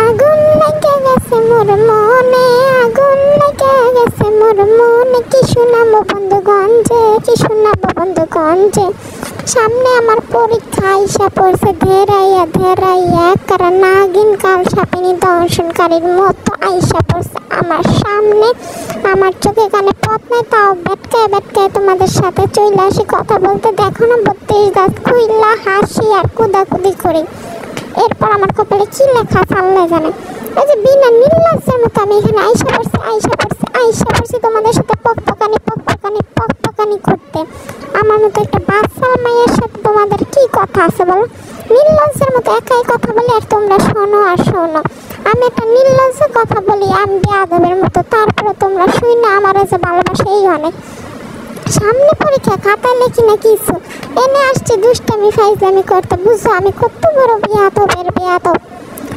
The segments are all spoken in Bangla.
আগুন লেগে গেছে মোর মনে, আগুন লেগে গেছে মোর মনে, কি শোনাবো বন্ধুগঞ্জে, কি শোনাবো বন্ধুগঞ্জে। সামনে আমার পরীক্ষা আইসা পড়ছে ধেরাইয়া ধেরাইয়া, কারণ নাগিন কাল সাপিনী দর্শনকারীর মতো আইসা পড়ছে আমার সামনে। আমার চোখে কানে পথ নেই, তাও বেটকায় বেটকায় তোমাদের সাথে চলে আসি কথা বলতে। দেখো না 32 দাঁত খুইলা হাসি আর কুদাকুদি করি। এরপর আমার কপালে কি লেখা আল্লাহ জানে। ওই যে বিনা নির্লজ্জের মতো আমি এখানে আইসা পড়ছি তোমাদের সাথে পকপকানি করতে। আমার মতো একটা বাচ্চার মায়ের সাথে তোমাদের কি কথা আছে বলো? নির্লজ্জের মতো একাই কথা বলি আর তোমরা শোনো আর শোনো। আমি একটা নির্লজ্জ কথা বলি আমি বেয়াদবের মতো, তারপরে তোমরা শুই না আমার যে ভালোবাসা এই অনেক। সামনে পরীক্ষা, খাতায় লেখি না কিছু, এনে আসছে দুষ্টামি ফাইজলামি করতে। বুঝছো আমি কত বড় বেয়াদব।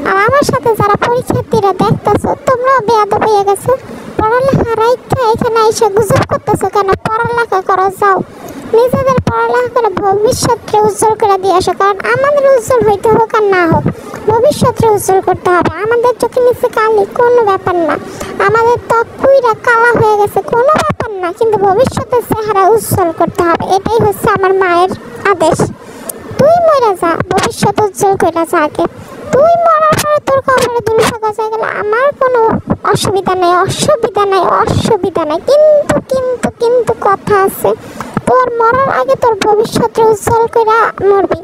আর আমার সাথে যারা পরীক্ষার্থীরা দেখতেছো তোমরাও বেয়াদব হয়ে গেছো। পড়ালেখা রাইখা এখানে এসে গুজব করতেছো কেন? পড়ালেখা করো, যাও নিজেদের পড়ালেখা করে ভবিষ্যৎকে উজ্জ্বল করে দিয়ে আসো। কারণ আমাদের উজ্জ্বল হইতে হোক আর না হোক, ভবিষ্যৎকে উজ্জ্বল করতে হবে। আমাদের চোখে নিচে কালি কোনো ব্যাপার না, আমাদের ত্বক পুইরা কালা হয়ে গেছে কোনো ব্যাপার না, কিন্তু ভবিষ্যতের চেহারা উজ্জ্বল করতে হবে। এটাই হচ্ছে আমার মায়ের আদেশ। তুই মরে যা, ভবিষ্যৎ উজ্জ্বল করে যা আগে। তুই মরার পরে তোর কবরে দুলসা গজায় গেলে আমার কোনো অসুবিধা নাই। কিন্তু কথা আছে, তোর মরার আগে তোর ভবিষ্যৎ উজ্জ্বল করে মরবি।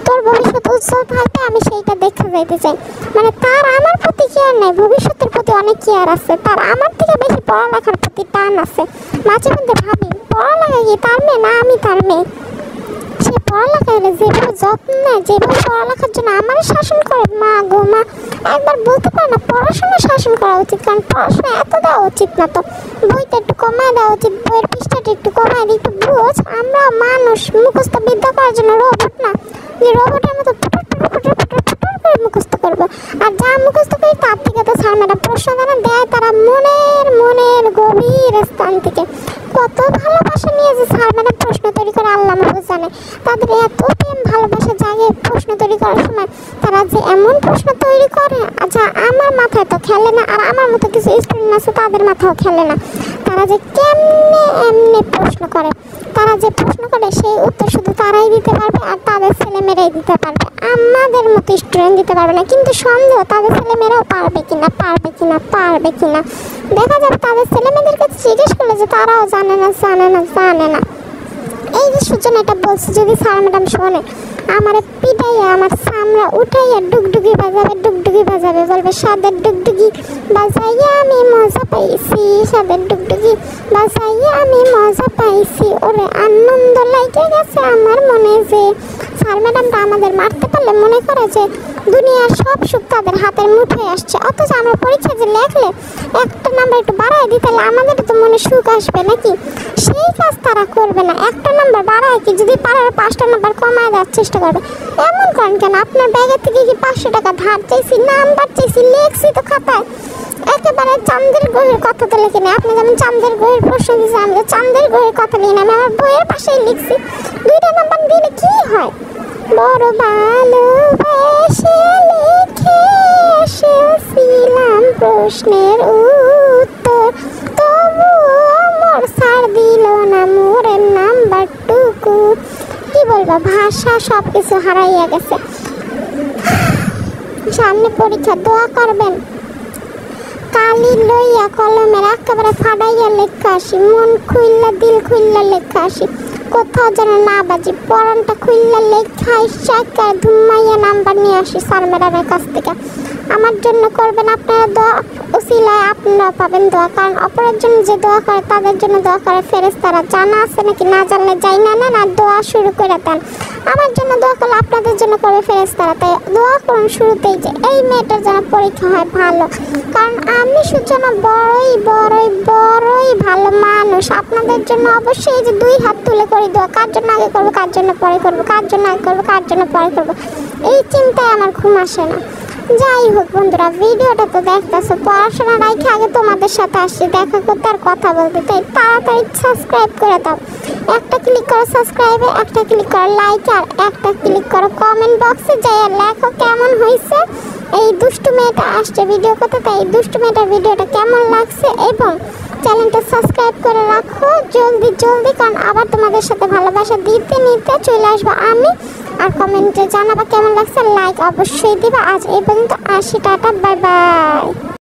তোর ভবিষ্যৎ উজ্জ্বল থাকবে, আমি সেইটা দেখে যাইতে চাই। মানে তার আমার প্রতি কেয়ার নাই, ভবিষ্যতের প্রতি অনেক কেয়ার আছে। তার আমার থেকে বেশি পড়ালেখার প্রতি টান আছে। মাঝে মধ্যে ভাবি পড়ালেখা কি তার মেয়ে না আমি তার মেয়ে? সে পড়ালেখা হলে যেভাবে যত্ন নেয়, যেভাবে পড়ালেখার জন্য আমার শাসন করে, মা গো মা, একবার বলতে পারে না পড়াশোনা শাসন করা উচিত। কারণ পড়াশোনা এত দেওয়া উচিত না, তো বইটা একটু কমায় দেওয়া উচিত, বইয়ের পৃষ্ঠাটা একটু কমায় দিই। একটু বুঝ, আমরা মানুষ মুখস্থ বিদ্যা করার জন্য রোবট না, যে রোবটের মতো করে মুখস্থ করবো। আর যা মুখস্থ করি তার থেকে তো স্যার ম্যাডাম প্রশ্ন দেয় তারা মনের গভীর স্থান থেকে। কত ভালোবাসা নিয়ে যে স্যার ম্যাডাম প্রশ্ন তৈরি করে আল্লাহ মাহবুব জানে। তাদের এত প্রেম ভালোবাসা জাগে প্রশ্ন তৈরি করার সময়, তারা যে এমন প্রশ্ন তৈরি করে যা আমার মাথায় তো খেলে না, আর আমার মতো কিছু স্টুডেন্ট আছে তাদের মাথাও খেলে না। তারা যে এমনি প্রশ্ন করে, তারা যে প্রশ্ন করে সেই উত্তর শুধু তারাই দিতে পারবে আর তাদের ছেলেমেয়েরাই দিতে পারবে, আমাদের মতো স্টুডেন্ট দিতে পারবে না। কিন্তু সন্দেহ তাদের ছেলেমেয়েরাও পারবে কিনা। দেখা যাবে তাদের ছেলেমেয়েদের কাছে জিজ্ঞেস করলে যে তারাও জানে না। এই যে সূচনা এটা বলছে, যদি স্যার ম্যাডাম শোনে আমার পিটাইয়া আমার সামরা উঠাইয়া ডুগডুগি বাজাবে, বলবে সাদের ডুগডুগি বাজাইয়া আমি মজা পাইছি, সাদের ডুগডুগি বাজাইয়া আমি মজা পাইছি। ওরে আনন্দ লাগে গেছে আমার মনে যে স্যার ম্যাডামটা আমাদের মারতে পারলে মনে করে যে দুনিয়ার সব সুখ তাদের হাতের মুঠোয় আসছে। অথচ আমরা পরীক্ষা যে লেখলে একটা নাম্বার একটু বাড়ায় দিই, তাহলে আমাদের তো মনে সুখ আসবে নাকি? সেই কাজ তারা করবে না। একটা নাম্বার বাড়ায় কি, যদি পারার 5টা নাম্বার কমায় দেওয়ার চেষ্টা করবে। এমন করেন কেন? আপনার ব্যাগের থেকে কি 500 টাকা ধার চাইছি, নাম্বার চাইছি, লেখছি তো খাতায়। একেবারে চাঁদের গ্রহের কথা তো লিখে নেই। আপনি যেমন চাঁদের গ্রহের প্রশ্ন দিয়েছেন, আমি তো চাঁদের গ্রহের কথা লিখে আমি আমার বইয়ের পাশেই লিখছি। 2টা নাম্বার দিলে কি হয়? বড় ভালোবেসে লিখে এসেছিলাম প্রশ্নের উত্তর, তবু আমার স্যার দিল না মোরের নাম্বারটুকু। কি বলবো, ভাষা সব কিছু হারাইয়া গেছে। সামনে পরীক্ষা, দোয়া করবেন। কালি লইয়া কলমের একেবারে ফাড়াইয়া লেখা আসি, মন খুইল্লা দিল খুইল্লা লেখা আসি, কোথাও যেন না বাজি, পড়ানটা খুইল্লা লেখা ইচ্ছা ধুমাইয়া নাম্বার নিয়ে আসি স্যার ম্যাডামের কাছ থেকে। আমার জন্য করবেন আপনারা দোয়া, উসিলায় আপনারা পাবেন দোয়া। কারণ অপরের জন্য যে দোয়া করে তাদের জন্য দোয়া করে ফেরেশতারা। জানা আছে নাকি না জানলে যাই না দোয়া শুরু করে দেন। আমার জন্য দোয়া করলে আপনাদের জন্য করবে ফেরেশতারা। তাই দোয়া করুন শুরুতেই যে এই মেয়েটার যেন পরীক্ষা হয় ভালো। কারণ আমি সূচনা বড়ই ভালো মানুষ। আপনাদের জন্য অবশ্যই যে 2 হাত তুলে করে দোয়া। কার জন্য আগে করবো, কার জন্য পরে করবো, কার জন্য আগে করবো, কার জন্য পরে করবো, এই চিন্তায় আমার ঘুম আসে না। যাই হোক বন্ধুরা, ভিডিওটা তো দেখতেছো, পড়াশোনা রাখে আগে তোমাদের সাথে আসছি দেখা করতে আর কথা বলতে। তাই তাড়াতাড়ি সাবস্ক্রাইব করে দাও। একটা ক্লিক করো সাবস্ক্রাইবে, একটা ক্লিক করো লাইক, আর একটা ক্লিক করো কমেন্ট বক্সে যাই লেখো কেমন হয়েছে। এই দুষ্টু মেয়েটা আসছে ভিডিও করতে, তাই এই দুষ্টু মেয়েটার ভিডিওটা কেমন লাগছে এবং চ্যানেলটা সাবস্ক্রাইব করে রাখো জলদি জলদি, কারণ আবার তোমাদের সাথে ভালোবাসা দিতে নিতে চলে আসবো আমি। আর কমেন্টে জানাবা কেমন লাগছে, লাইক অবশ্যই দিবা। আজ এই পর্যন্ত আসি, টাটা, বাই বাই।